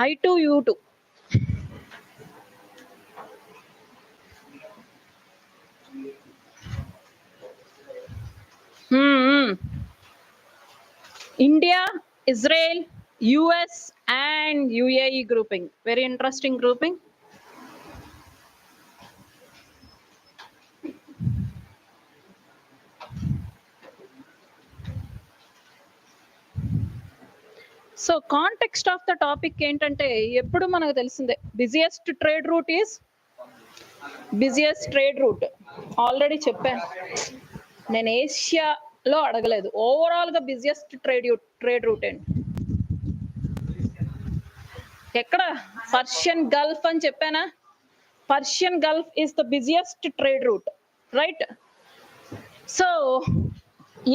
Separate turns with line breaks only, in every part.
I2, U2. India, Israel, US and UAE grouping. Very interesting grouping. So context of the topic ఏంటంటే ఎప్పుడు మనకు తెలిసిందే busiest trade route is busiest trade route already చెప్పాను. నేను ఏషియాలో అడగలేదు, overall గా busiest trade route ఏంటి? ఎక్కడ? పర్షియన్ గల్ఫ్ అని చెప్పానా? Persian Gulf is the busiest trade route, right? So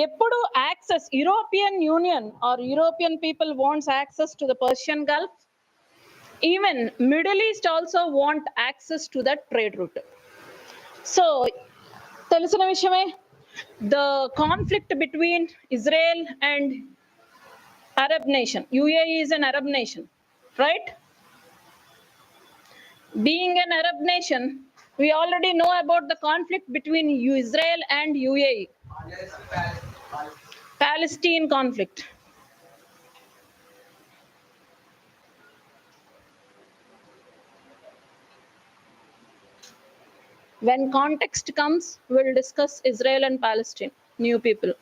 ఎప్పుడు access European Union or European people wants access to the Persian Gulf, even Middle East also want access to that trade route. So తెలిసిన విషయమే, the conflict between Israel and Arab nation. UAE is an Arab nation, right? Being an Arab nation, we already know about the conflict between Israel and UAE. Palestine conflict. When context comes, we'll discuss Israel and Palestine. New people.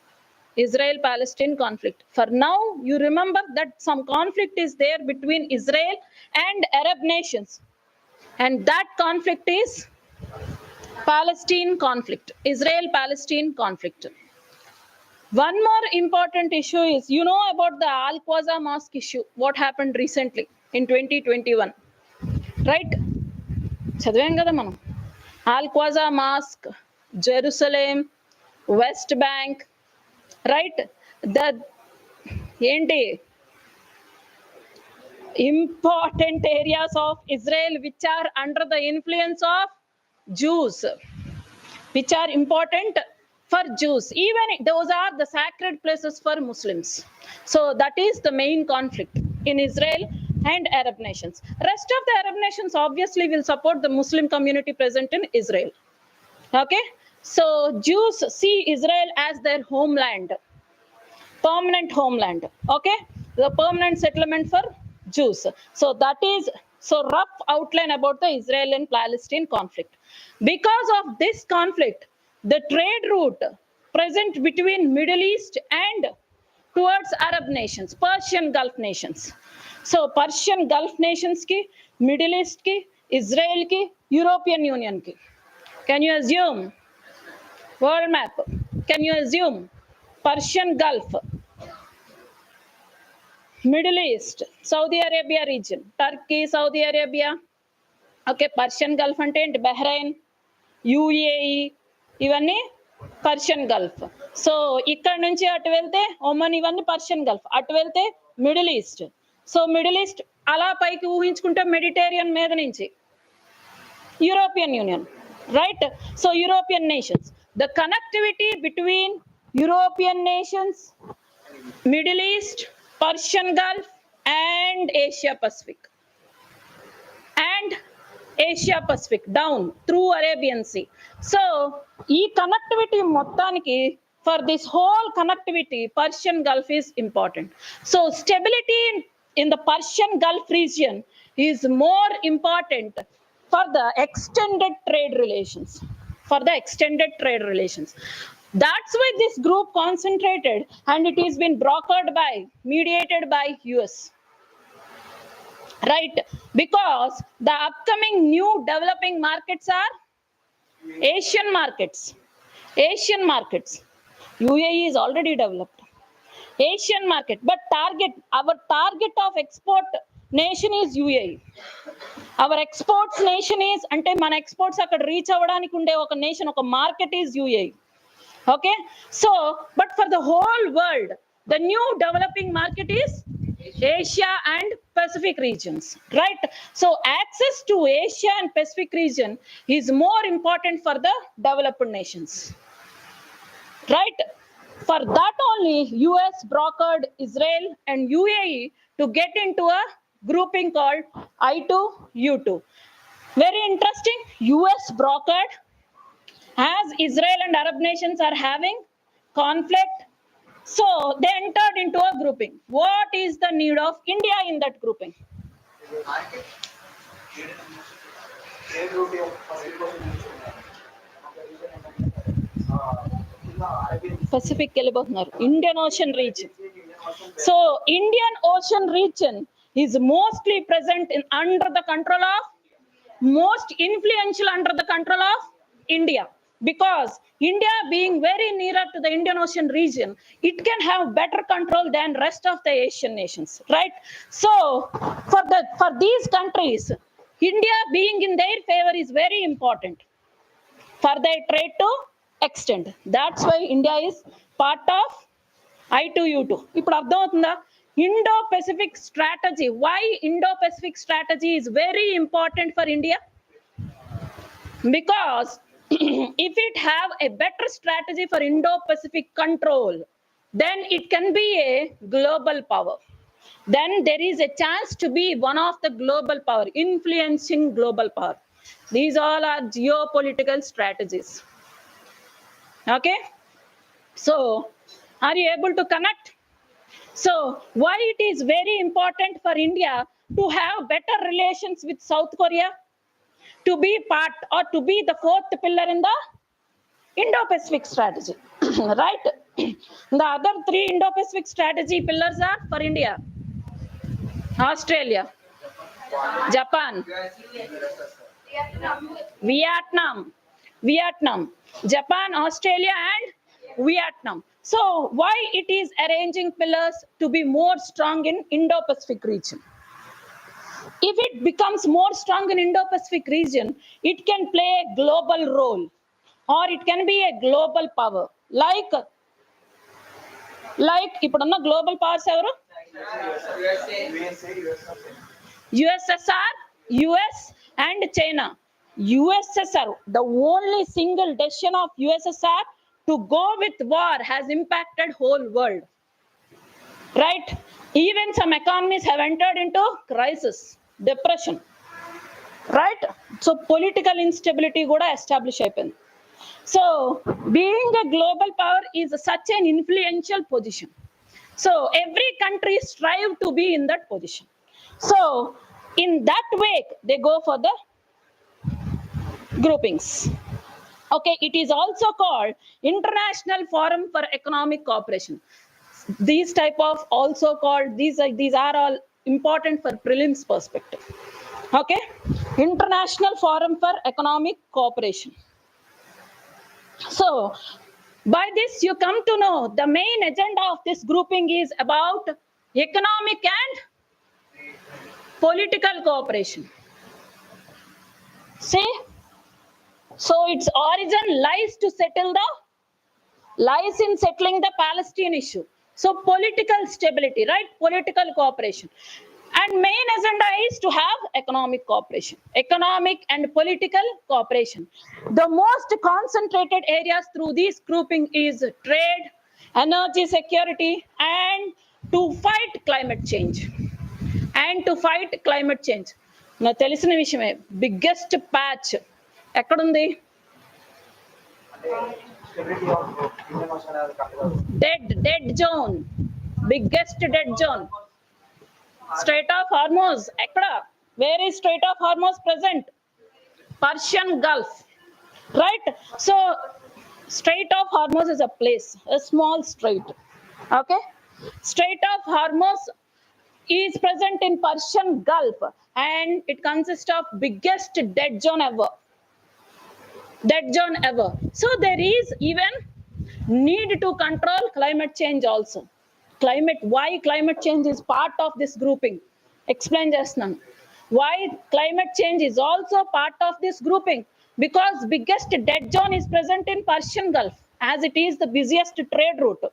Israel-Palestine conflict. For now, you remember that some conflict is there between Israel and Arab nations. And that conflict is Palestine conflict. Israel-Palestine conflict. One more important issue is, you know about the Al-Aqsa Mosque issue, what happened recently in 2021, right? చదివాం కదా మనం. Al-Aqsa Mosque, Jerusalem, West Bank, right? The ఏంటి important areas of Israel which are under the influence of Jews, which are important for Jews. Even those are the sacred places for Muslims. So that is the main conflict in Israel and Arab nations. Rest of the Arab nations obviously will support the Muslim community present in Israel. Okay? So Jews see Israel as their homeland, permanent homeland. Okay? The permanent settlement for Jews. So that is so rough outline about the Israel and Palestine conflict. Because of this conflict, the trade route present between Middle East and towards Arab nations, Persian Gulf nations. So Persian Gulf nations ki, Middle East ki, Israel ki, European Union ki. Can you assume? World map. Can you assume? Persian Gulf, Middle East, Saudi Arabia region, Turkey, Saudi Arabia. Okay, Persian Gulf ante enti? Bahrain, UAE, ఇవన్నీ Persian Gulf. So ఇక్కడ నుంచి అటు వెళ్తే Oman, ఇవన్నీ Persian Gulf. అటు వెళ్తే middle east. So middle east అలా పైకి ఊహించుకుంటే మెడిటేరియన్ మీద నుంచి European union, right? So European nations, the connectivity between European nations, middle east, Persian Gulf and Asia Pacific, and Asia Pacific down through Arabian Sea. So ee connectivity మొత్తానికి, for this whole connectivity, Persian Gulf is important. So stability in the Persian Gulf region is more important for the extended trade relations, for the extended trade relations. That's why this group concentrated, and it has been brokered by, mediated by US, right? Because the upcoming new developing markets are Asian markets. Asian markets. UAE is already developed. Asian market, but our target of export nation is UAE. Our exports nation is, ante mana exports akkada reach avvadaniki unde oka nation, oka market is UAE. Okay? So, but for the whole world, the new developing market is Asia and Pacific regions, right? So access to Asia and Pacific region is more important for the developed nations, right? For that only US brokered Israel and UAE to get into a grouping called I2U2. Very interesting. US brokered as Israel and Arab nations are having conflict. So they entered into a grouping. What is the need of India in that grouping? Pacific Indian Ocean region. So Indian Ocean region is mostly present in under the control of, most influential under the control of India, because India being very nearer to the Indian Ocean region, it can have better control than rest of the Asian nations, right? So for these countries, India being in their favor is very important for their trade to extend. That's why India is part of I2U2. ఇప్పుడు అర్థమవుతుందా? Indo-Pacific strategy. Why Indo-Pacific strategy is very important for India? Because if it have a better strategy for Indo-Pacific control, then it can be a global power. Then there is a chance to be one of the global power, influencing global power. These all are geopolitical strategies. Okay? So, are you able to connect? So, why it is very important for India to have better relations with South Korea? To be part or to be the fourth pillar in the Indo-Pacific strategy, right? The other three Indo-Pacific strategy pillars are for India: Australia, Japan, Vietnam, Japan, Australia, and Vietnam. So why it is arranging pillars to be more strong in Indo-Pacific region? If it becomes more strong in Indo-Pacific region, it can play a global role, or it can be a global power. Like ఇప్పుడున్న global powers ఎవరు? USSR, US and China. USSR, the only single decision of USSR to go with war has impacted whole world. Right? Even some economies have entered into crisis, depression. Right? So political instability kuda establish అయిపోయింది. So being a global power is such an influential position. So every country strive to be in that position. So in that way they go for the groupings. Okay, it is also called International Forum for Economic Cooperation. These type of also called, these are all important for prelims perspective. Okay, International Forum for Economic Cooperation. So by this you come to know the main agenda of this grouping is about economic and political cooperation. See, so its origin lies in settling the Palestine issue. So political stability, right? Political cooperation. And main agenda is to have economic cooperation, economic and political cooperation. The most concentrated areas through this grouping is trade, energy security, and to fight climate change. నా తెలిసిన విషయమే, biggest patch ఎక్కడుంది? Dead zone, biggest dead zone, Strait of Hormuz. Ekkada? Where is Strait of Hormuz present? Persian Gulf, right? So Strait of Hormuz is a place, a small strait. Okay, Strait of Hormuz is present in Persian Gulf, and it consists of biggest dead zone ever. So there is even need to control climate change also. Why climate change is part of this grouping? Explain just now. Why climate change is also part of this grouping? Because biggest dead zone is present in Persian Gulf, as it is the busiest trade route.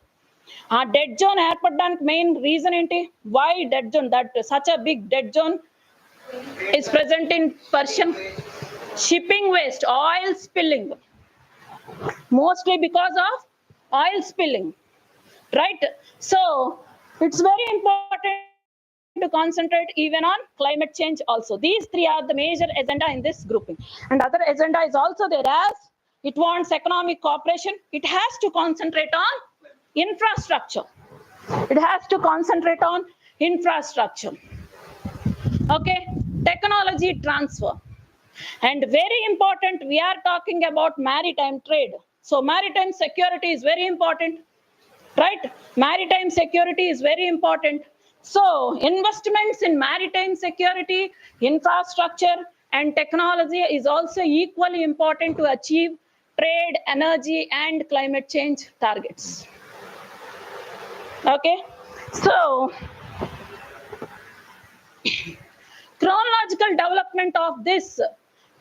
Dead zone ఏర్పడడానికి main reason ఏంటి? Why dead zone? That such a big dead zone is present in Persian? Shipping waste, oil spilling, mostly because of oil spilling. Right? So it's very important to concentrate even on climate change also. These three are the major agenda in this grouping. And other agenda is also there, as it wants economic cooperation. It has to concentrate on infrastructure. It has to concentrate on infrastructure. Okay, technology transfer. And very important, we are talking about maritime trade. So maritime security is very important, right? Maritime security is very important. So investments in maritime security, infrastructure, and technology is also equally important to achieve trade, energy, and climate change targets. Okay, so chronological development of this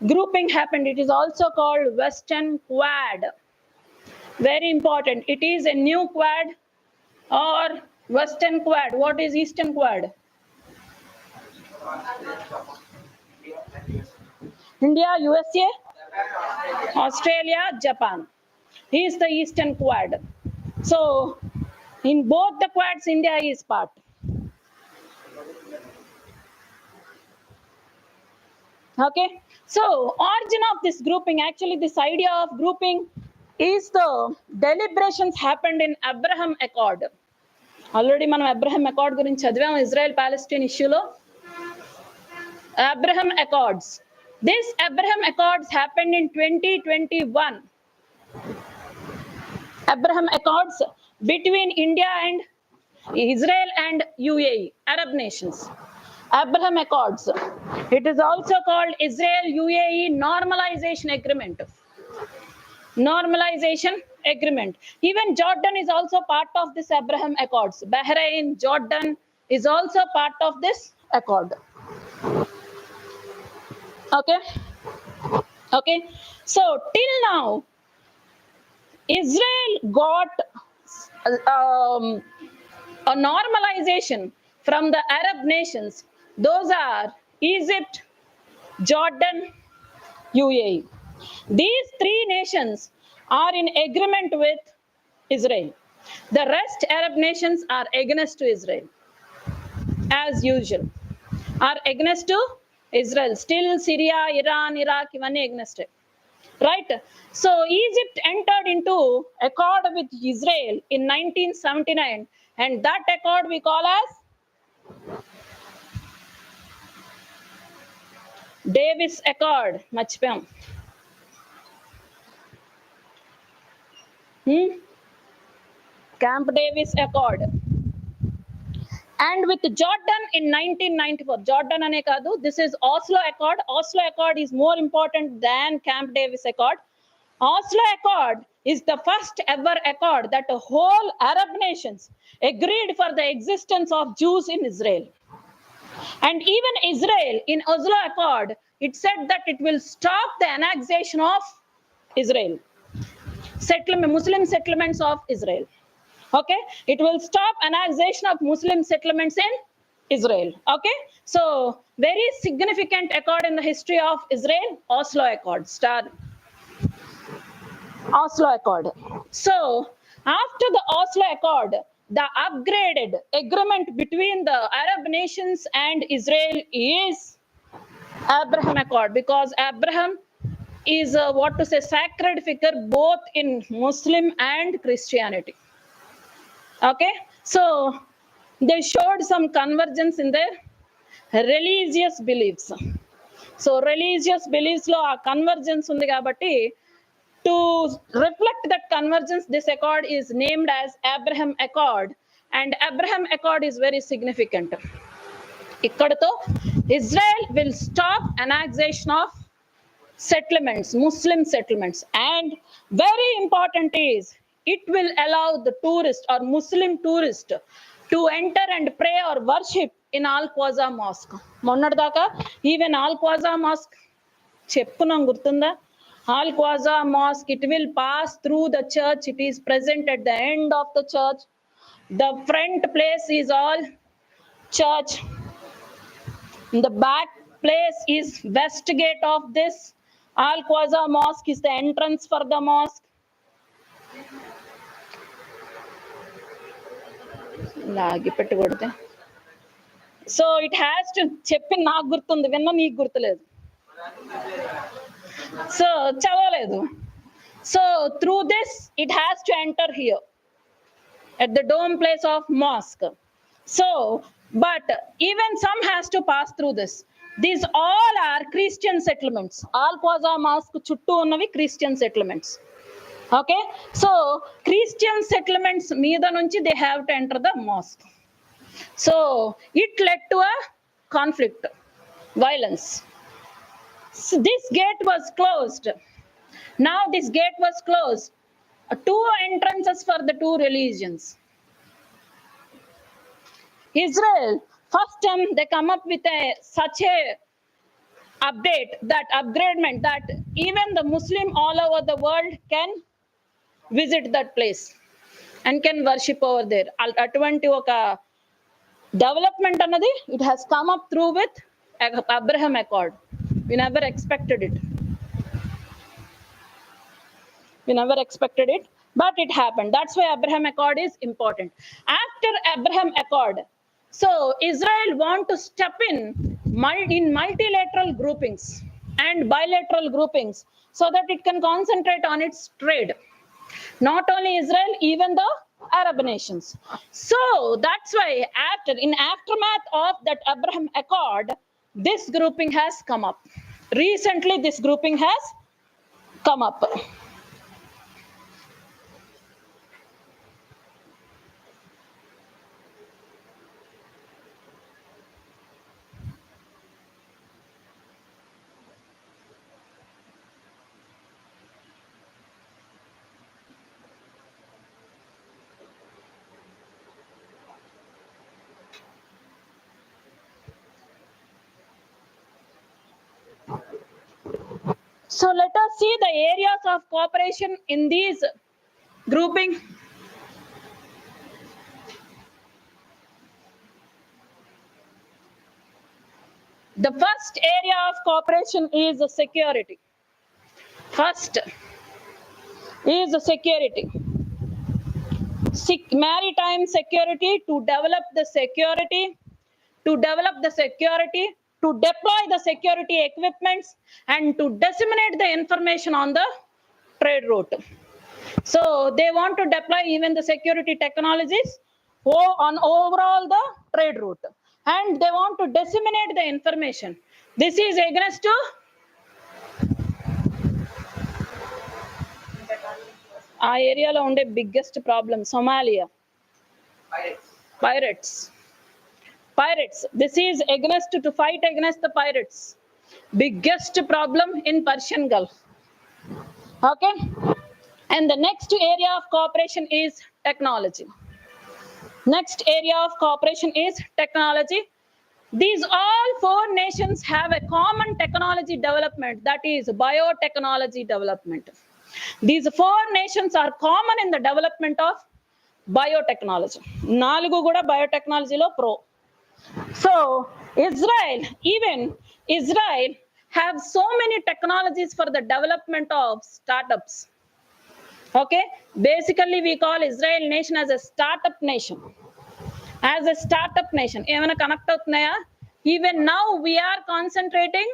grouping happened. It is also called Western Quad. Very important. It is a new quad or Western Quad. What is Eastern Quad? India, USA, Australia, Japan. He is the Eastern Quad. So in both the quads, India is part. Okay, so origin of this grouping, actually this idea of grouping is the deliberations happened in Abraham Accord. Already మనం Abraham Accord గురించి చదివాం, Israel Palestine ఇష్యూలో. Abraham Accords. This Abraham Accords happened in 2021. Abraham Accords between India and Israel and UAE, Arab nations. Abraham Accords. It is also called Israel-UAE Normalization Agreement. Normalization Agreement. Even Jordan is also part of this Abraham Accords. Bahrain, Jordan is also part of this accord. Okay. Okay. So till now, Israel got a normalization from the Arab nations. Those are Egypt, Jordan, UAE. These three nations are in agreement with Israel. The rest Arab nations are against to Israel, as usual. Are against to Israel. Still Syria, Iran, Iraq, even against it. Right? So Egypt entered into accord with Israel in 1979, and that accord we call as Davis Accord. మర్చిపోయాం. Camp Davis Accord. And with Jordan in 1994. Jordan ane kaadu, this is Oslo Accord. Oslo Accord is more important than Camp Davis Accord. Oslo Accord is the first ever accord that the whole Arab nations agreed for the existence of Jews in Israel. And even Israel in Oslo Accord, it said that it will stop the annexation of Israel, Muslim settlements of Israel. Okay, it will stop annexation of Muslim settlements in Israel. Okay, so very significant accord in the history of Israel, Oslo Accord. Oslo Accord. So after the Oslo Accord, the upgraded agreement between the Arab nations and Israel is Abraham Accord, because Abraham is what to say, sacred figure both in Muslim and Christianity. Okay, so they showed some convergence in their religious beliefs. So religious beliefs lo a convergence undi kabatti, to reflect that convergence, this accord is named as Abraham Accord, and Abraham Accord is very significant. Ikkadato Israel will stop annexation of settlements, Muslim settlements, and very important is it will allow the tourist or Muslim tourist to enter and pray or worship in Al-Qaza Mosque. Monnadaka even Al-Qaza Mosque చెప్పున్నాం గుర్తుందా? Al-Qaza Mosque, it will pass through the church. It is present at the end of the church. The front place is all church. The back place is west gate of this Al-Qaza Mosque, is the entrance for the mosque. లాగి పెట్టి కొడితే so it has to చెప్పి నాకు గుర్తుంది, విన్న నీకు గుర్తులేదు, so చదవలేదు. So through this it has to enter here at the dome place of mosque. So but even some has to pass through this. These all are Christian settlements. Al Qaza mosque chuttu unnavi Christian settlements. Okay, so Christian settlements meeda nunchi they have to enter the mosque. So it led to a conflict, violence. So this gate was closed. Now this gate was closed. Two entrances for the two religions. Israel, first time they come up with such a update, that upgradement, that even the Muslim all over the world can visit that place and can worship over there. Atvanti oka development anadi it has come up through with Abraham Accord. We never expected it. We never expected it, but it happened. That's why Abraham Accord is important. After Abraham Accord, so Israel want to step in multilateral groupings and bilateral groupings so that it can concentrate on its trade. Not only Israel, even the Arab nations. So that's why in aftermath of that Abraham Accord, this grouping has come up. Recently, this grouping has come up. So let us see the areas of cooperation in these grouping. The first area of cooperation is security. First is security. Maritime security, to develop the security, to deploy the security equipments, and to disseminate the information on the trade route. So they want to deploy even the security technologies on overall the trade route, and they want to disseminate the information. This is against to ఆ ఏరియాలో ఉండే biggest problem Somalia. Pirates. This is to fight against the pirates. Biggest problem in Persian Gulf. Okay, and the next area of cooperation is technology. These all four nations have a common technology development, that is biotechnology development. These four nations are common in the development of biotechnology. Nalugu kuda biotechnology lo pro. So Israel have so many technologies for the development of startups. Okay, basically we call Israel nation as a startup nation. Emana connect avutunnaya? Even now we are concentrating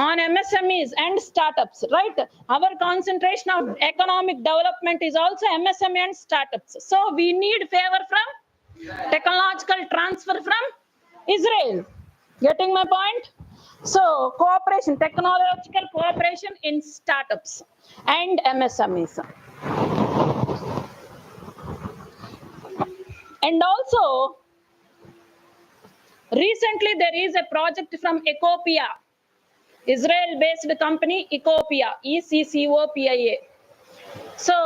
on MSMEs and startups, right? Our concentration of economic development is also MSME and startups. So we need favor from technological transfer from Israel. Getting my point? So cooperation, technological cooperation in startups and MSMEs. And also recently there is a project from Ethiopia, Israel based company Ethiopia, ECCOPIA. So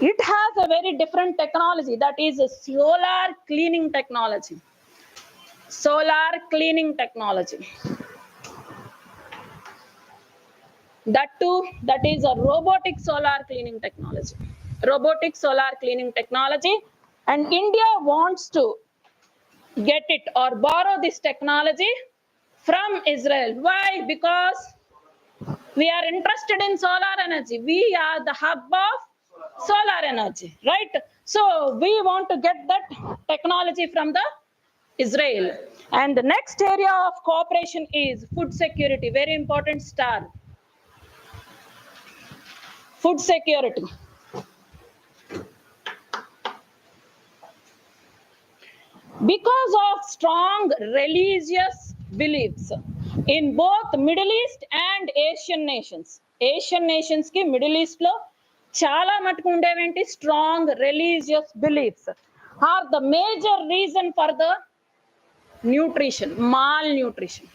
it has a very different technology, that is a solar cleaning technology. That too, that is a robotic solar cleaning technology. And India wants to get it or borrow this technology from Israel. Why? Because we are interested in solar energy. We are the hub of solar energy, right? So we want to get that technology from the Israel. And the next area of cooperation is food security. Very important star. Food security. Because of strong religious beliefs in both Middle East and Asian nations. Asian nations ki Middle East lo chala matuku undeventi strong religious beliefs are the major reason for the nutrition, malnutrition,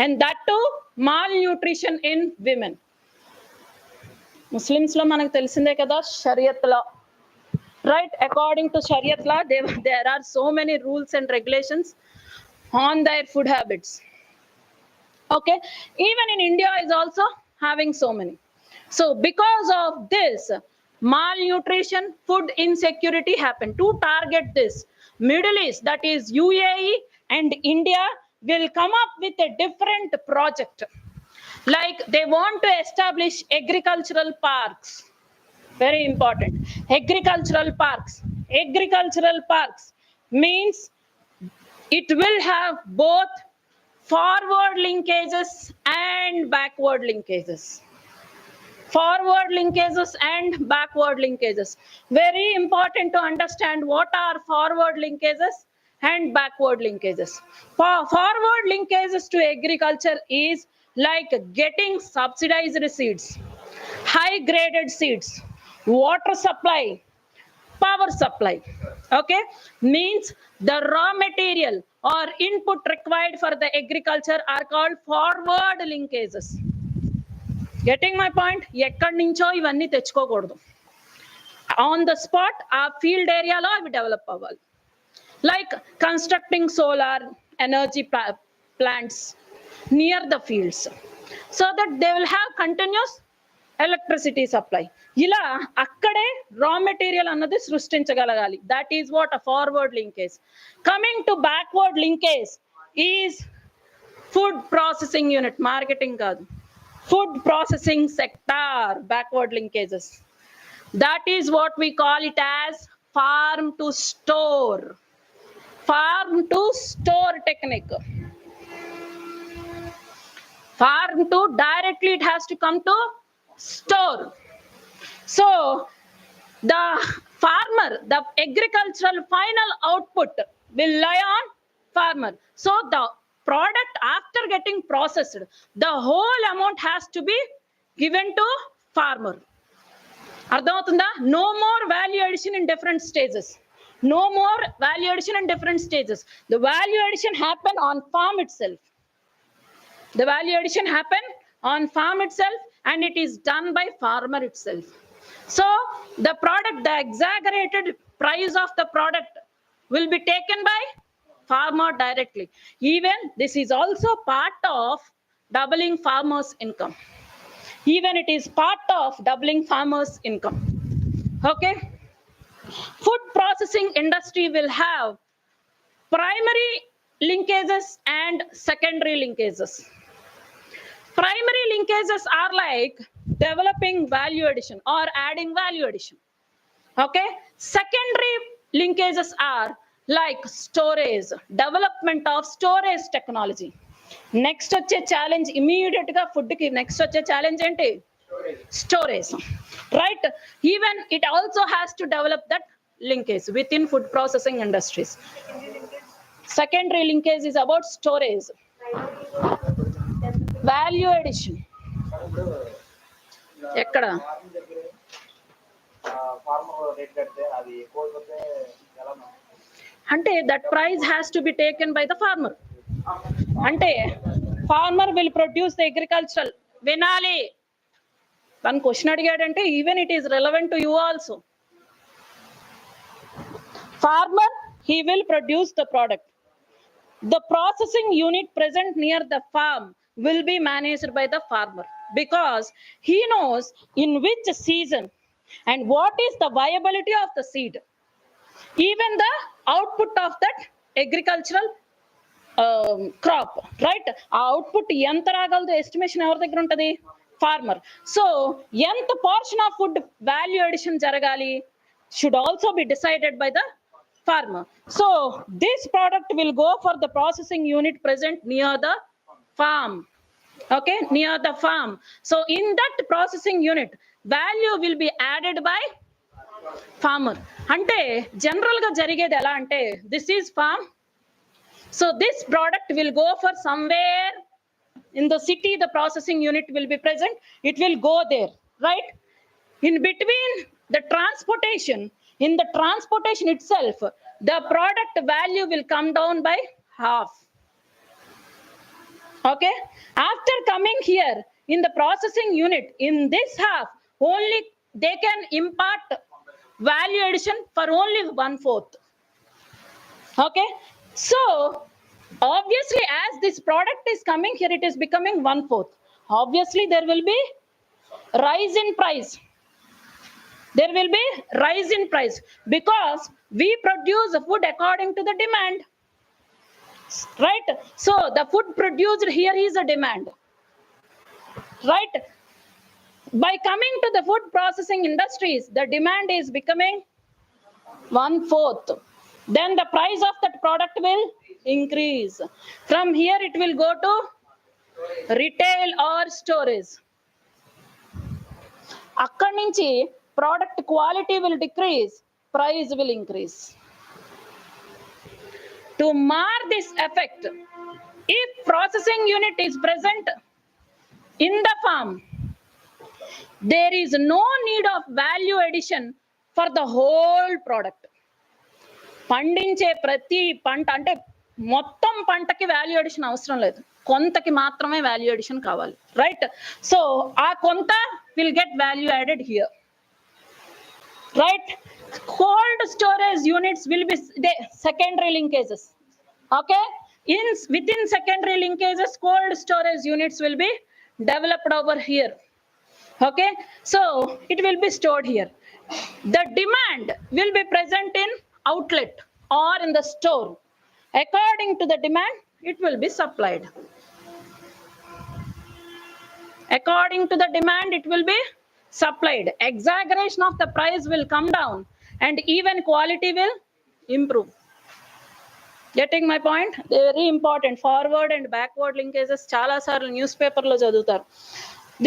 and that too malnutrition in women. Muslims lo manaku telisinde kada shariat law, right? According to shariat law, there are so many rules and regulations on their food habits. Okay, even in India is also having so many. So because of this malnutrition, food insecurity happened. To target this, Middle East, that is UAE and India, will come up with a different project. Like they want to establish agricultural parks. Very important. Agricultural parks. Agricultural parks means it will have both forward linkages and backward linkages. Forward linkages and backward linkages. Very important to understand what are forward linkages and backward linkages. Forward linkages to agriculture is like getting subsidized seeds, high graded seeds, water supply, power supply. Okay, means the raw material or input required for the agriculture are called forward linkages. Getting my point? ఎక్కడి నుంచో ఇవన్నీ తెచ్చుకోకూడదు, on the spot ఆ field ఏరియాలో అవి develop అవ్వాలి. Like constructing solar energy plants near the fields so that they will have continuous electricity supply. ఇలా అక్కడే రా మెటీరియల్ అన్నది సృష్టించగలగాలి. That is what a forward linkage. Coming to backward linkage is food processing unit. Marketing కాదు, food processing sector. Backward linkages, that is what we call it as farm to store. Farm to store technique. Farm to directly it has to come to store. So the farmer, the agricultural final output will lie on farmer. So the product after getting processed, the whole amount has to be given to farmer. అర్థమవుతుందా? No more value addition in different stages. No more value addition in different stages. The value addition happen on farm itself. The value addition happen on farm itself and it is done by farmer itself. So the product, the exaggerated price of the product will be taken by farmer directly. Even this is also part of doubling farmers' income. Even it is part of doubling farmers' income. Okay. Food processing industry will have primary linkages and secondary linkages. Primary linkages are like developing value addition or adding value addition. Okay. Secondary linkages are like storage, development of storage technology. Next వచ్చే challenge immediate గా food కి next వచ్చే challenge ఏంటి? Storage, right? Even it also has to develop that linkage within food processing industries. Secondary linkage is about storage, value addition. ఎక్కడ అంటే that price has to be taken by the farmer. అంటే farmer will produce the agricultural. వినాలి, తను question అడిగాడంటే even it is relevant to you also. Farmer, he will produce the product. The processing unit present near the farm will be managed by the farmer because he knows in which season and what is the viability of the seed. Even the output of that agricultural crop, right? Output ఎంత రాగలదు estimation ఎవరి దగ్గర ఉంటుంది? Farmer. So ఎంత portion of food value addition జరగాలి should also be decided by the farmer. So this product will go for the processing unit present near the farm. Okay, near the farm. So in that processing unit, value will be added by farmer. Ante general ga jarigedi ela ante this is farm. So this product will go for somewhere in the city, the processing unit will be present. It will go there, right? In between the transportation, in the transportation itself, the product value will come down by half. Okay, after coming here in the processing unit, in this half only they can impart value addition for only 1/4. Okay, so obviously as this product is coming here, it is becoming 1/4. Obviously there will be rise in price. There will be rise in price because we produce the food according to the demand, right? So the food produced here is a demand, right? By coming to the food processing industries, the demand is becoming 1/4. Then the price of that product will increase. From here it will go to retail or storage. అక్కడి నుంచి product quality will decrease, price will increase. To mar this effect, if processing unit is present in the farm, there is no need of value addition for the whole product. పండించే ప్రతి పంట అంటే మొత్తం పంటకి value addition అవసరం లేదు, కొంతకి మాత్రమే value addition కావాలి, రైట్? సో ఆ కొంత will get value added here, right? Cold storage units will be secondary linkages. Okay, within secondary linkages, cold storage units will be developed over here. Okay, so it will be stored here. The demand will be present in outlet or in the store. According to the demand, it will be supplied. According to the demand, it will be supplied. Exaggeration of the price will come down and even quality will improve. Getting my point? Very important. Forward and backward linkages చాలా సార్లు news పేపర్లో చదువుతారు.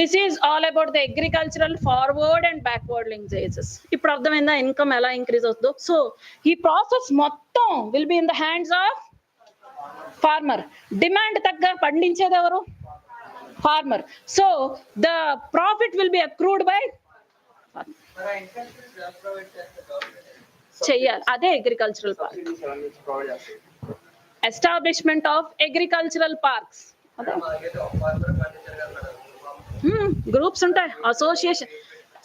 This is all about the agricultural forward and backward linkages. ఇప్పుడు అర్థమైందా income ఎలా increase అవుతుందో? So ఈ process మొత్తం will be in the hands of farmer. డిమాండ్ తగ్గ పండించేది ఎవరు? Farmer. So the profit will be accrued by చెయ్యాలి. అదే agricultural park, establishment of agricultural parks. Groups ఉంటాయి, అసోసియేషన్,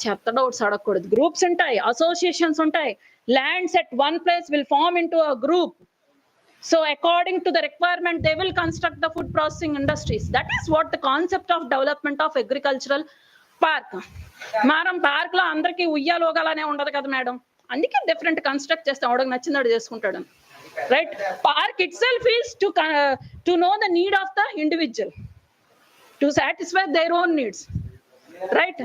చెత్త డౌట్స్ అడగకూడదు. గ్రూప్స్ ఉంటాయి, అసోసియేషన్స్ ఉంటాయి. Lands at one place will form into a group. So according to the requirement, they will construct the food processing industries. That is what the concept of development of agricultural park. మనం park లో అందరికి ఉయ్యాలోగాలనే ఉండదు కదా madam, అందుకే different construct చేస్తాం, అవడానికి నచ్చింది చేసుకుంటాడు, right? Park it self is to know the need of the individual, to satisfy their own needs, right?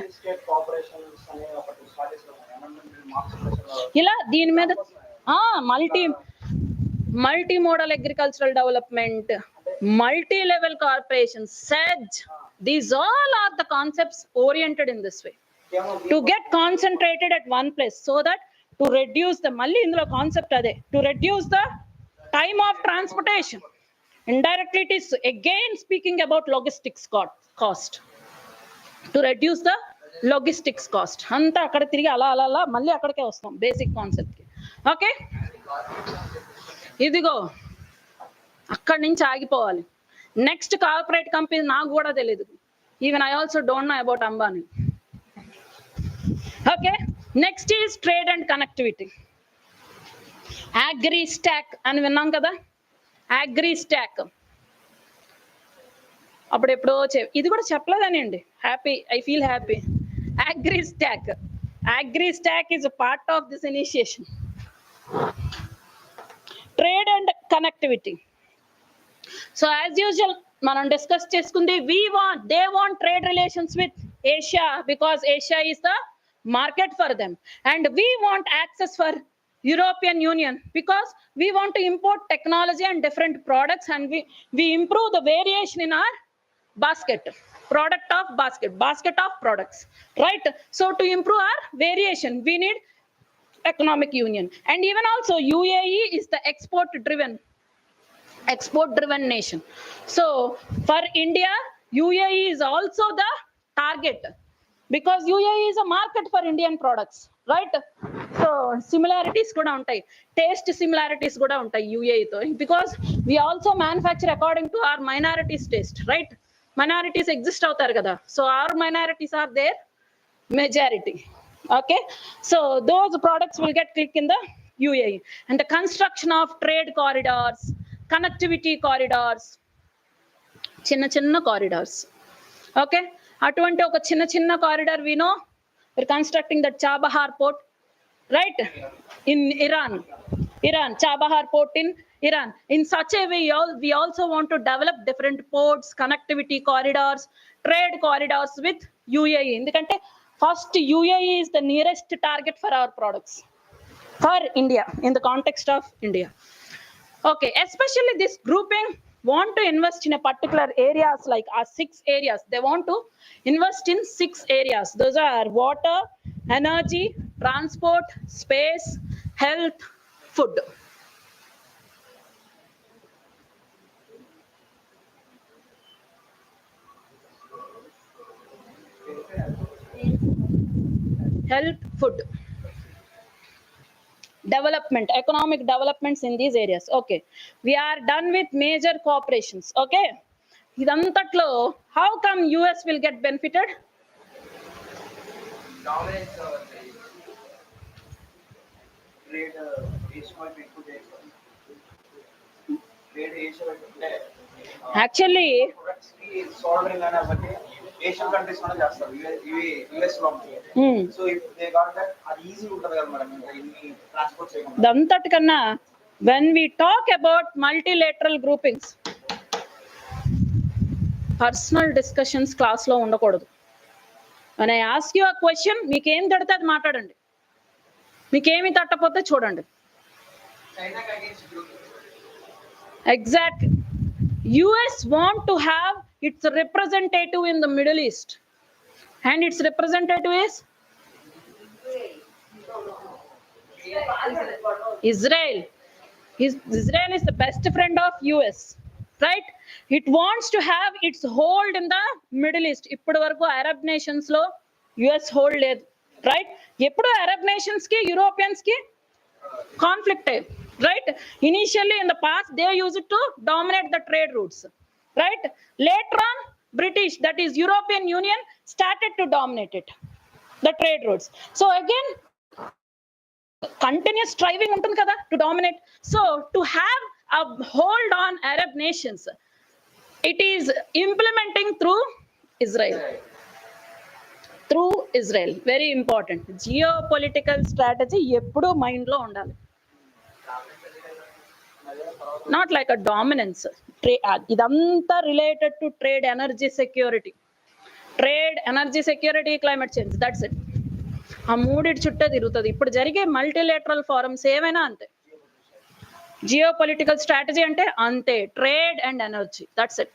ఇలా దీని మీద multimodal agricultural development, multi-level corporations, SEDGE, these all are the concepts oriented in this way to get concentrated at one place, so that to reduce the malli indulo concept ade, to reduce the time of transportation. Indirectly it is again speaking about logistics cost, to reduce the logistics cost. anta akkada tirigi ala malli akkadike vastam basic concept ki. Okay, ఇదిగో అక్కడి నుంచి ఆగిపోవాలి. Next corporate company నాకు కూడా తెలియదు, even I also don't know about Ambani. Okay, next is trade and connectivity. Agri stock అని విన్నాం కదా, అగ్రి స్టాక్ అప్పుడు ఎప్పుడో ఇది కూడా చెప్పలేదని అండి, happy, I feel happy. Agri stock is a part of this initiation. Trade and connectivity. So as usual మనం డిస్కస్ చేసుకుంది, they want trade relations with Asia because Asia is the market for them, and we want access for European Union, because we want to import technology and different products, and we improve the variation in our basket basket of products, right? So to improve our variation, we need economic union. And even also UAE is the export driven nation. So for India, UAE is also the target, because UAE is a market for Indian products, right? So similarities kuda untai, taste similarities kuda untai UAE tho, because we also manufacture according to our minorities taste, right? Minorities exist avtaru kada, so our minorities are there majority. Okay, so those products will get click in the UAE. And the construction of trade corridors, connectivity corridors, చిన్న corridors. Okay, అటువంటి ఒక చిన్న corridor we know we're constructing the Chabahar port, right, in Iran, Chabahar port in Iran. In such a way, we also want to develop different ports, connectivity corridors, trade corridors with UAE. ఎందుకంటే first UAE is the nearest target for our products, for India, in the context of India. Okay, especially this grouping want to invest in a particular areas, like 6 areas. They want to invest in 6 areas. Those are water, energy, transport, space, health, food. Health, food. Development, economic developments in these areas. Okay, we are done with major corporations. Okay, idantatlo how come US will get benefited?
Dominance trade
Actually
soldering and Asian countries కూడా చేస్తారు US లో. So if they got that అది easy ఉంటది కదా madam, ఇంకా ఇన్ని transport చేయకుండా.
దంతటికన్నా when we talk about multilateral groupings, personal discussions class లో ఉండకూడదు. when I ask you a question, మీకు ఏం తడితే అది మాట్లాడండి, మీకు ఏమి తట్టపోతే చూడండి. Exactly. US want to have its representative in the Middle East, and its representative is Israel. Israel is the best friend of US, right? It wants to have its hold in the Middle East. ఇప్పటి వరకు Arab nations లో US hold లేదు, right? ఎప్పుడు Arab nations కి Europeans కి conflict అయ్యి, right? Initially in the past they used to dominate the trade routes, right? Later on British, that is European Union, started to dominate it, the trade routes. So again continuous striving ఉంటుంది కదా to dominate. So to have a hold on Arab nations, it is implementing through Israel. Very important. Geopolitical strategy ఎప్పుడూ mind లో ఉండాలి, not like a dominance. ఇదంతా related to trade, energy security, climate change, that's it. ఆ మూడిటి చుట్టే తిరుగుతుంది. ఇప్పుడు జరిగే multilateral forms ఏమైనా అంతే. జియో పొలిటికల్ స్ట్రాటజీ అంటే అంతే, trade and energy, that's it.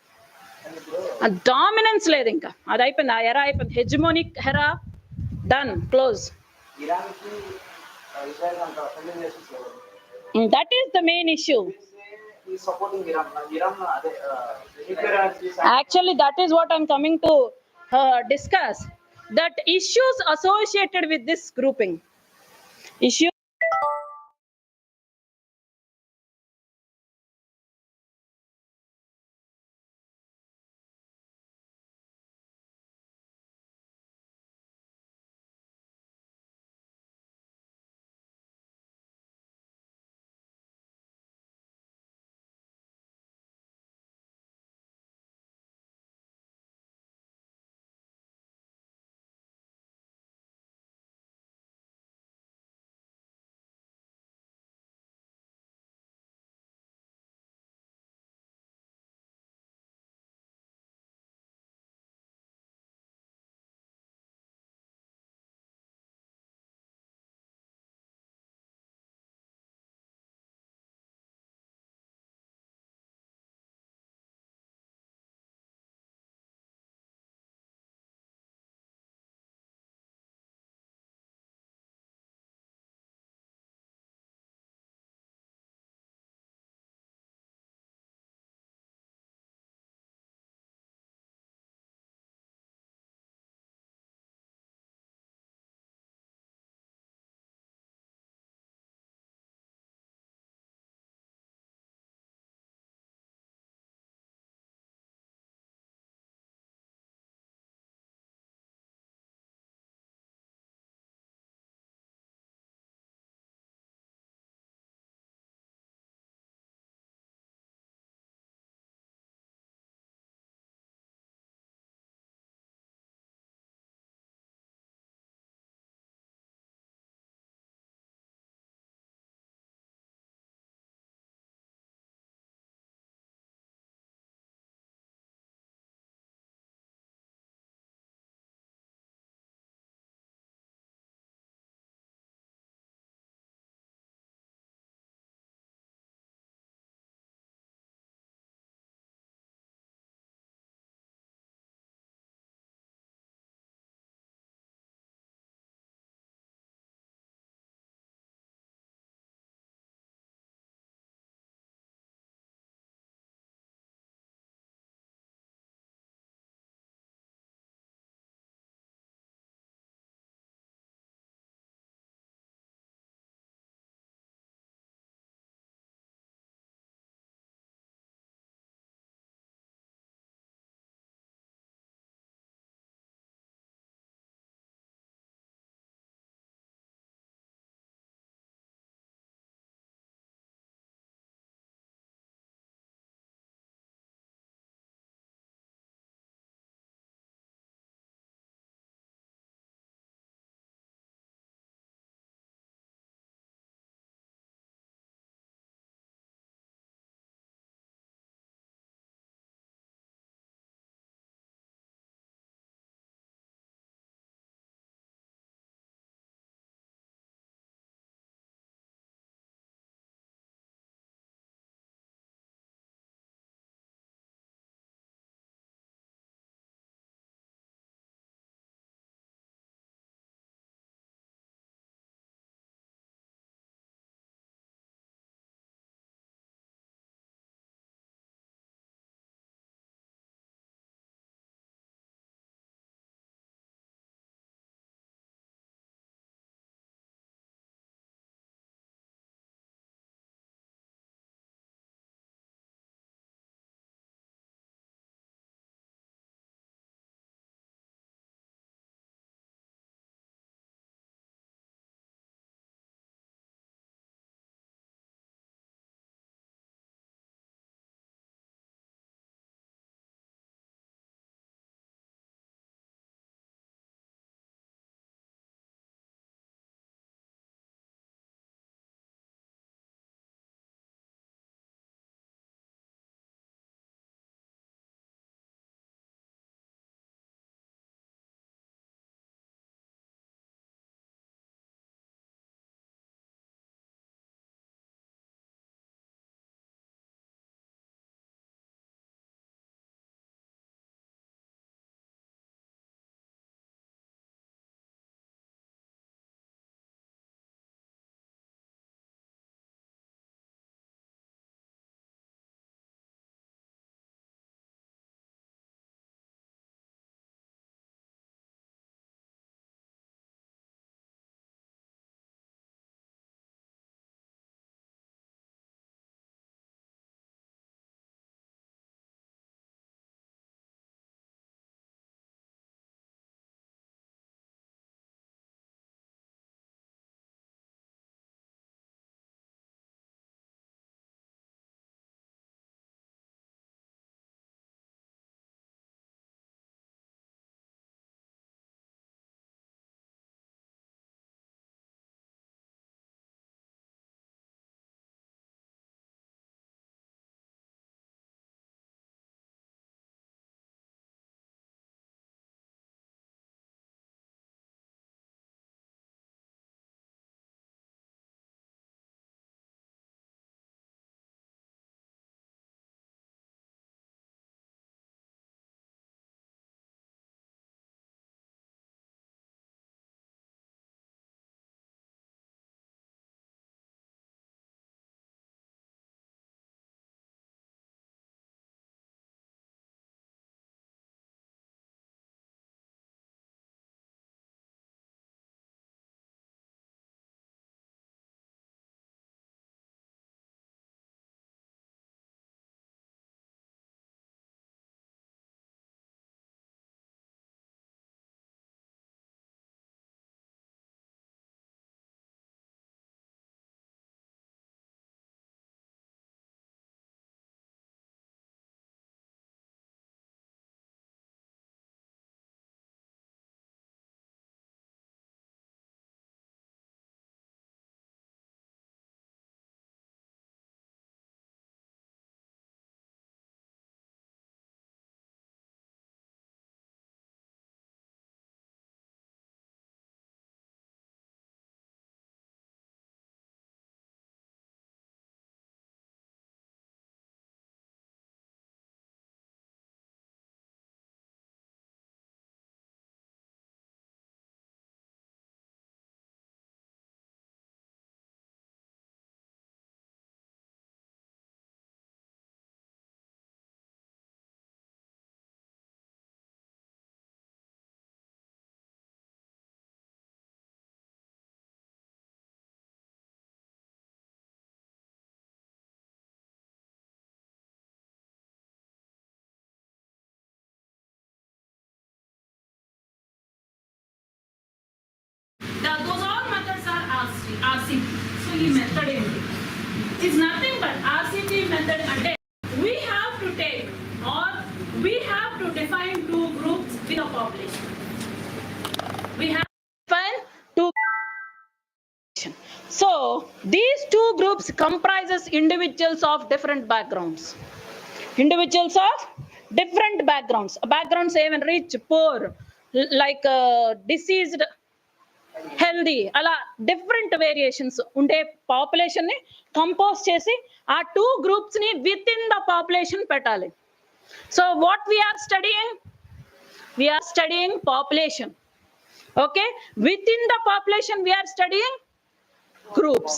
Dominance లేదు, ఇంకా అది అయిపోయింది, ఆ ఎరా అయిపోయింది. హెజిమోనిక్ ఎరా done, close. That is the main issue. Actually, that is what I'm coming to discuss. That issues associated with this grouping. Issues RCP. So ఈ మెథడ్ ఏంటి? It's nothing but RCP method అంటే we have to take or we have to define two groups with a population. We have to define two. So these two groups comprises individuals of different backgrounds. Individuals of different backgrounds. Backgrounds even rich, poor, like diseased, healthy, అలా different variations ఉండే population ని compose చేసి ఆ two groups ని within the population పెట్టాలి. So what we are studying population. Okay, within the population we are studying groups.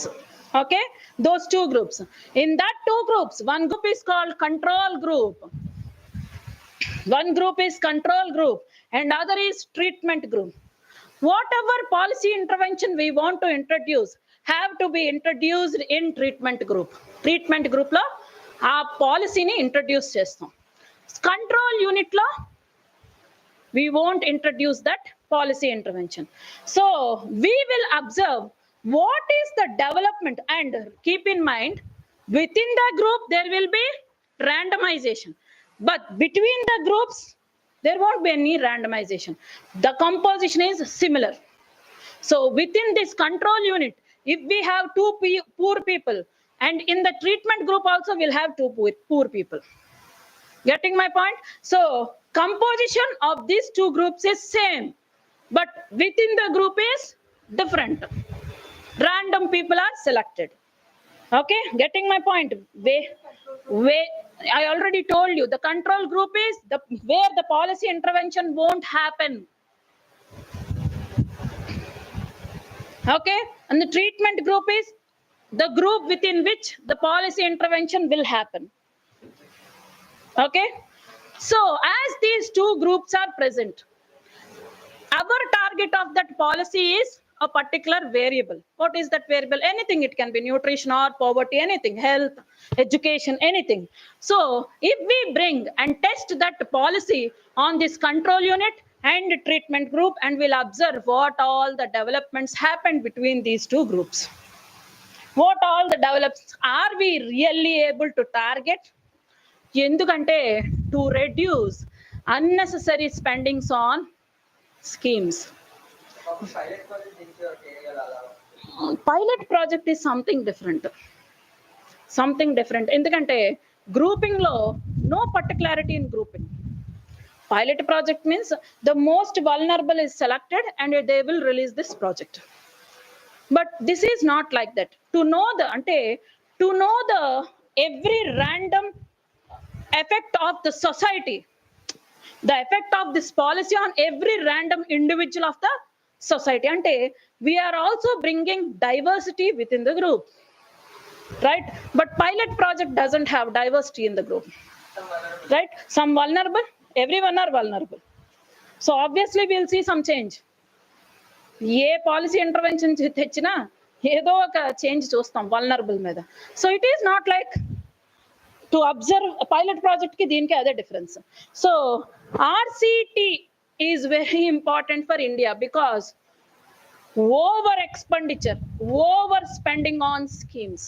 Okay, those two groups. In that two groups, one group is called control group. One group is control group and other is treatment group. Whatever policy intervention we want to introduce have to be introduced in treatment group. Treatment group lo aa policy ni introduce chestam. Control unit lo we won't introduce that policy intervention. So we will observe what is the development, and keep in mind within the group there will be randomization, but between the groups there won't be any randomization. The composition is similar. So within this control unit, if we have two poor people, and in the treatment group also we'll have two poor people. Getting my point? So composition of these two groups is same, but within the group is different. Random people are selected. Okay, getting my point? I already told you the control group is where the policy intervention won't happen. Okay, and the treatment group is the group within which the policy intervention will happen. Okay, so as these two groups are present, our target of that policy is a particular variable. What is that variable? Anything. It can be nutrition or poverty, anything, health, education, anything. So if we bring and test that policy on this control unit and treatment group, and we'll observe what all the developments happened between these two groups. What all the developments are we really able to target? Endukante to reduce unnecessary spendings on schemes. Pilot project is something different. ఎందుకంటే grouping లో no particularity in grouping. Pilot project means the most vulnerable is selected and they will release this project. But this is not like that. To know the every random effect of the society, the effect of this policy on every random individual of the society, ante we are also bringing diversity within the group, right? But pilot project doesn't have diversity in the group, right? Some vulnerable, everyone are vulnerable, so obviously we'll see some change. A policy intervention తెచ్చినా ఏదో ఒక change చూస్తాం vulnerable మీద. So it is not like to observe a pilot project ki deenki ade difference. So RCT is very important for India because over expenditure, over spending on schemes,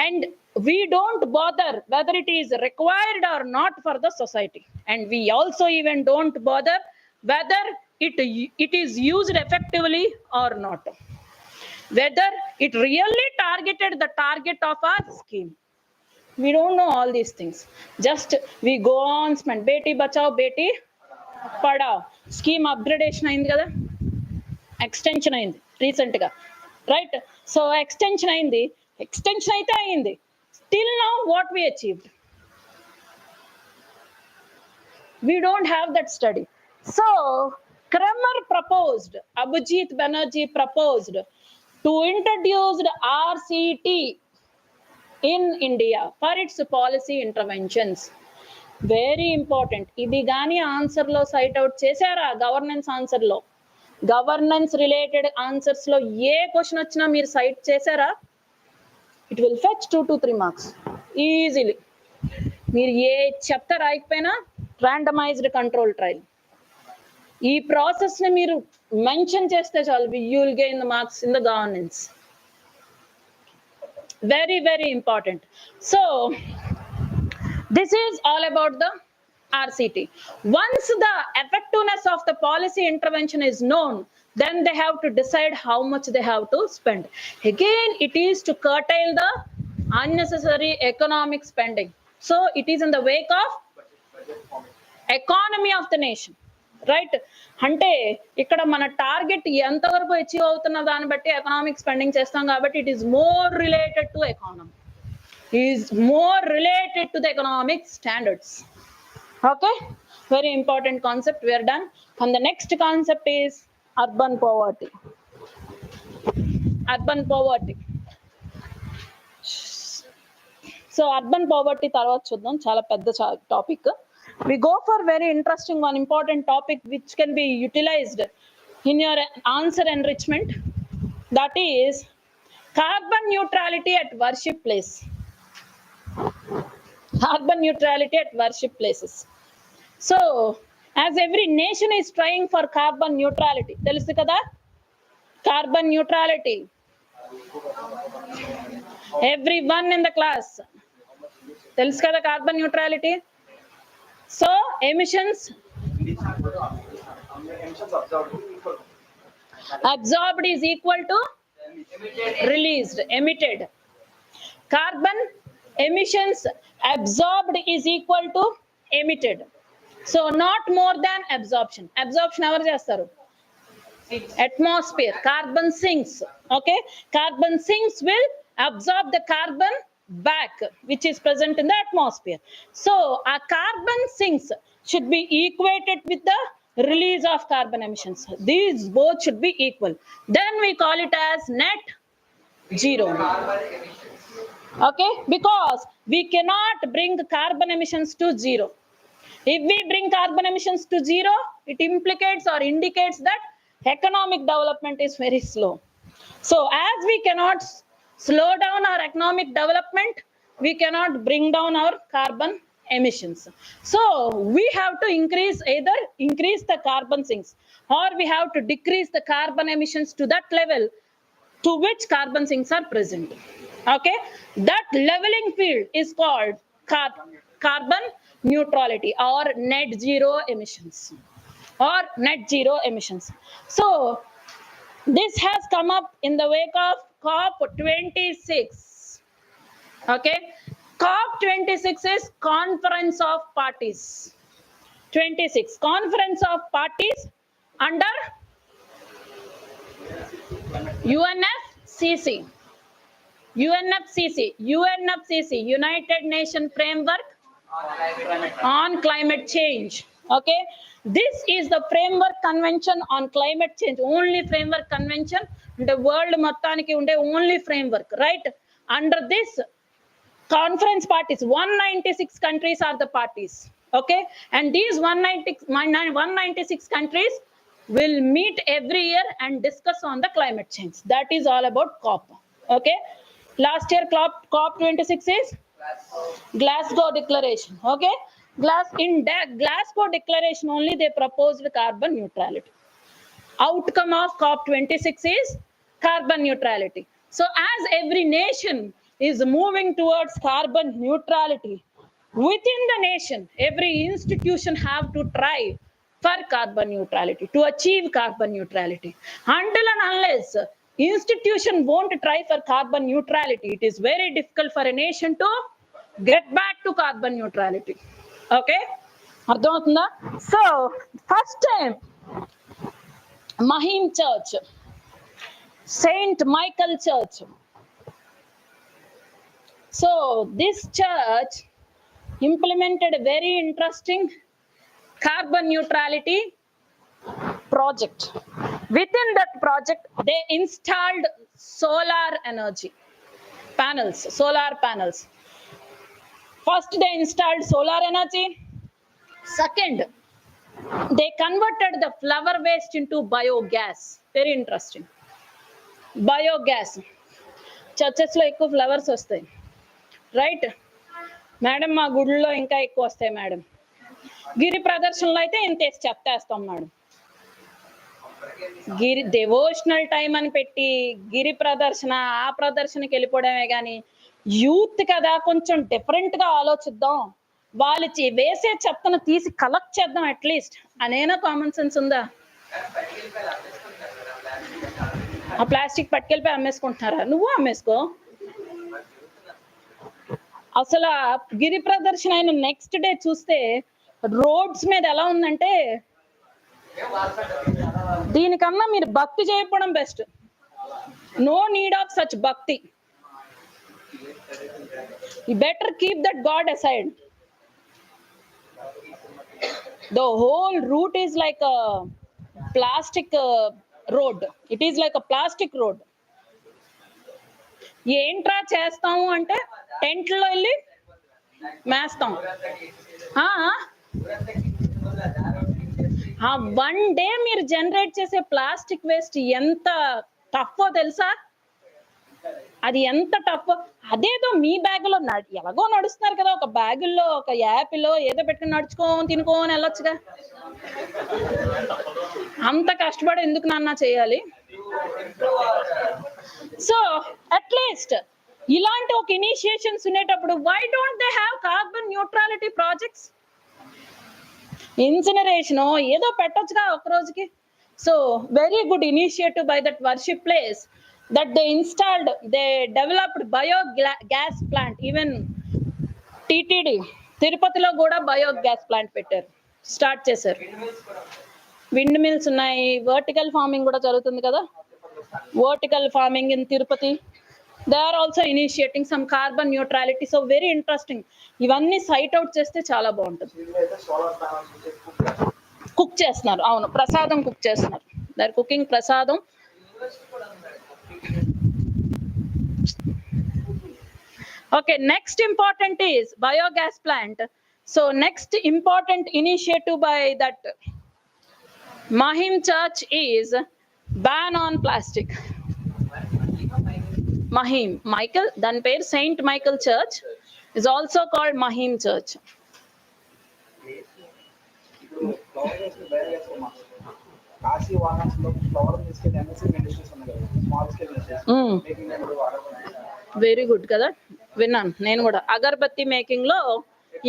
and we don't bother whether it is required or not for the society, and we also even don't bother whether it is used effectively or not, whether it really targeted the target of our scheme. We don't know all these things. Just we go on spend. Beti bachao, beti padao. Scheme upgradation ayindi kada, extension ayindi recent ga, right? So extension ayindi, extension aithe ayindi. Till now what we achieved? We don't have that study. So Kramer proposed, Abhijit Banerjee proposed to introduce RCT in India for its policy interventions. Very important. Idi gaani answer lo cite out chesara, governance answer lo, governance related answers lo ye question vachina meer cite chesara, it will fetch 2 to 3 marks easily. Meer ye chapter ayikapoyina randomized control trial, ee process ni meer mention cheste chalu, you will gain the marks in the governance. Very, very important. So this is all about the RCT. Once the effectiveness of the policy intervention is known, then they have to decide how much they have to spend. Again, it is to curtail the unnecessary economic spending. So it is in the wake of economy of the nation. Right, అంటే ఇక్కడ మన target ఎంతవరకు achieve అవుతున్న దాన్ని బట్టి economic spending చేస్తాం కాబట్టి it is more related to economy, is more related to the economic standards. Okay, very important concept. We are done. And the next concept is urban poverty. Urban poverty. So urban poverty tarvata chuddam, chala pedda topic. We go for very interesting one important topic which can be utilized in your answer enrichment. That is carbon neutrality at worship place. Carbon neutrality at worship places. So as every nation is trying for carbon neutrality, telusu kada carbon neutrality, everyone in the class telusu kada carbon neutrality. So emissions absorbed is equal to released, emitted. Carbon emissions absorbed is equal to emitted. So not more than absorption. Absorption ever chestaru? Atmosphere. Carbon sinks. Okay, carbon sinks will absorb the carbon back which is present in the atmosphere. So our carbon sinks should be equated with the release of carbon emissions. These both should be equal. Then we call it as net zero. Okay, because we cannot bring carbon emissions to zero. If we bring carbon emissions to zero, it implicates or indicates that economic development is very slow. So as we cannot slow down our economic development, we cannot bring down our carbon emissions. So we have to either increase the carbon sinks or we have to decrease the carbon emissions to that level to which carbon sinks are present. Okay, that leveling field is called carbon neutrality or net zero emissions or net zero emissions. So this has come up in the wake of COP26. Okay, COP26 is Conference of Parties. 26 Conference of Parties under UNFCCC. UNFCCC, United Nations Framework on Climate Change. Okay, this is the framework convention on climate change, only framework convention in the world mattaniki unde only framework, right? Under this conference parties, 196 countries are the parties. Okay, and these 196 countries will meet every year and discuss on the climate change. That is all about COP. Okay, last year COP26 is Glasgow Declaration. Okay, Glasgow Declaration only they proposed carbon neutrality. Outcome of COP26 is carbon neutrality. So as every nation is moving towards carbon neutrality, within the nation every institution have to try for carbon neutrality, to achieve carbon neutrality. Until and unless institution won't try for carbon neutrality, it is very difficult for a nation to get back to carbon neutrality. Okay, ardhamatunda? So first time Mahim Church, Saint Michael Church. So this church implemented a very interesting carbon neutrality project. Within that project, they installed solar energy panels, solar panels. First, they installed solar energy. Second, they converted the flower waste into biogas. Very interesting. Biogas. Churches లో ఎక్కువ flowers వస్తాయి, right madam? మా గుడిలో ఇంకా ఎక్కువ వస్తాయి madam. గిరి ప్రదర్శనలో అయితే ఇంత చెత్త వేస్తాం మేడం. గిరి డివోషనల్ టైం అని పెట్టి గిరి ప్రదర్శన ఆ ప్రదర్శనకి వెళ్ళిపోవడమే కానీ యూత్ కదా కొంచెం డిఫరెంట్ గా ఆలోచిద్దాం, వాళ్ళు వేసే చెత్తను తీసి కలెక్ట్ చేద్దాం అట్లీస్ట్ అనేనా కామన్ సెన్స్ ఉందా? ఆ ప్లాస్టిక్ పట్టుకెళ్ళిపోయి అమ్మేసుకుంటున్నారా? నువ్వు అమ్మేసుకో. అసలు గిరి ప్రదర్శన అయిన నెక్స్ట్ డే చూస్తే రోడ్స్ మీద ఎలా ఉందంటే, దీనికన్నా మీరు భక్తి చేయకపోవడం best. No need of such bhakti. You better keep that god aside. The whole route is like a plastic road. It is like a plastic road. ఏంట్రా చేస్తాము అంటే టెంట్లో వెళ్ళి మేస్తాం. వన్ డే మీరు జనరేట్ చేసే ప్లాస్టిక్ వేస్ట్ ఎంత టఫ్ తెలుసా? అది ఎంత టఫ్. అదేదో మీ బ్యాగులో ఎలాగో నడుస్తున్నారు కదా, ఒక బ్యాగుల్లో ఒక యాపిలో ఏదో పెట్టుకుని నడుచుకోని తినుకోని వెళ్ళొచ్చుగా. అంత కష్టపడి ఎందుకు నాన్న చేయాలి? సో అట్లీస్ట్ ఇలాంటి ఒక ఇనిషియేషన్స్ ఉండేటప్పుడు why don't they have carbon neutrality projects? Incineration ఏదో పెట్టొచ్చుగా ఒక రోజుకి. So very good initiative by that worship place that they developed biogas plant. Even TTD తిరుపతిలో కూడా బయోగ్యాస్ ప్లాంట్ పెట్టారు, స్టార్ట్ చేశారు. విండ్ మిల్స్ ఉన్నాయి, వర్టికల్ ఫార్మింగ్ కూడా జరుగుతుంది కదా, vertical farming in Tirupati. They are also initiating some carbon neutrality. So very interesting. ఇవన్నీ cite out చేస్తే చాలా బాగుంటుంది. కుక్ చేస్తున్నారు, అవును, ప్రసాదం కుక్ చేస్తున్నారు. దే ఆర్ కుకింగ్ ప్రసాదం. Okay, next important is biogas plant. So next important initiative by that Mahim Church is ban on plastic. Mahim, Michael, dan pair Saint Michael Church is also called Mahim Church. Very good కదా, విన్నాను నేను కూడా. Agarbatti making లో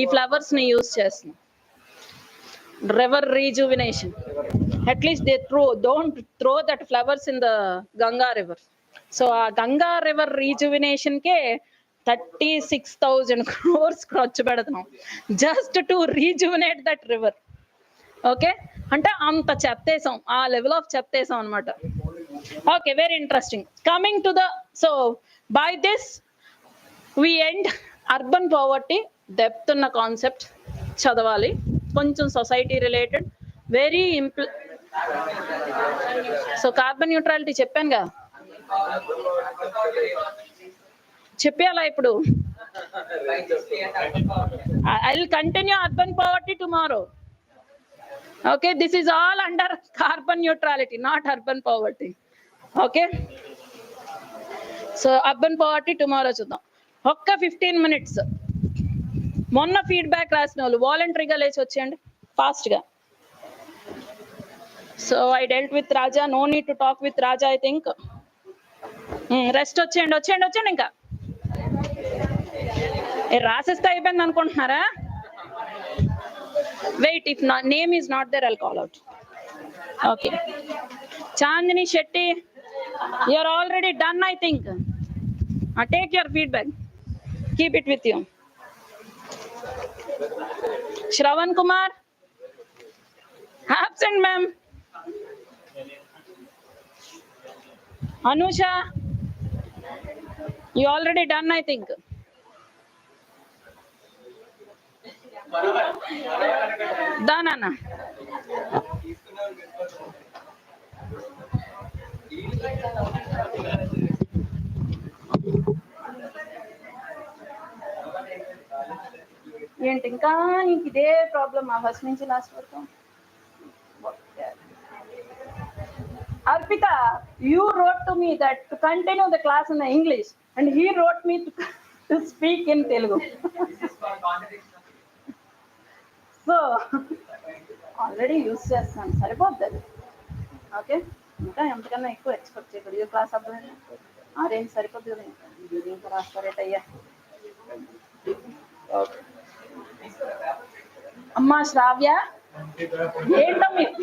ఈ flowers ని use చేస్తున్నాం. River rejuvenation, at least they don't throw that flowers in the Ganga river. So ఆ Ganga river rejuvenation కే 36,000 crores ఖర్చు పెడుతున్నాం just to rejuvenate that river. Okay, అంటే అంత చెత్తేసాం, ఆ లెవెల్ ఆఫ్ చెత్తేసాం అనమాట. Okay, very interesting. Coming to the, so by this we end urban poverty. Depth ఉన్న కాన్సెప్ట్ చదవాలి, కొంచెం society related, very so carbon neutrality చెప్పానుగా, చెప్పాలా ఇప్పుడు? I will continue urban poverty tomorrow. Okay, this is all under carbon neutrality, not urban poverty. Okay, so urban poverty tomorrow చూద్దాం. ఒక్క 15 minutes. మొన్న feedback రాసిన వాళ్ళు వాలంటరీగా లేచి వచ్చేయండి ఫాస్ట్గా. So I dealt with Raja, no need to talk with Raja I think. Rest వచ్చేయండి ఇంకా. రాసేస్తే అయిపోయింది అనుకుంటున్నారా? Wait, if name is not there, I'll call out. Okay. Chandni Shetty, you're already done, I think. Take your feedback. Keep it with you. Shravan Kumar, absent, ma'am. Anusha, you already done, I think. దానా ఏంటి ఇంకా నీకు ఇదే problem first నుంచి last వరకు? Arpita, you wrote to me that to continue the class in the English, and he wrote me to speak in Telugu. So already use చేస్తాను, సరిపోద్ది. Okay, ఇంకా ఎంతకన్నా ఎక్కువ ఎక్స్పెక్ట్ చేయకూడదు. ఈ క్లాస్ అర్థమైంది, ఆ రేంజ్ సరిపోద్ది కదా, ఇంకా రాస్తారేట అయ్యా. ఓకే అమ్మా శ్రావ్య, ఏంటో మీరు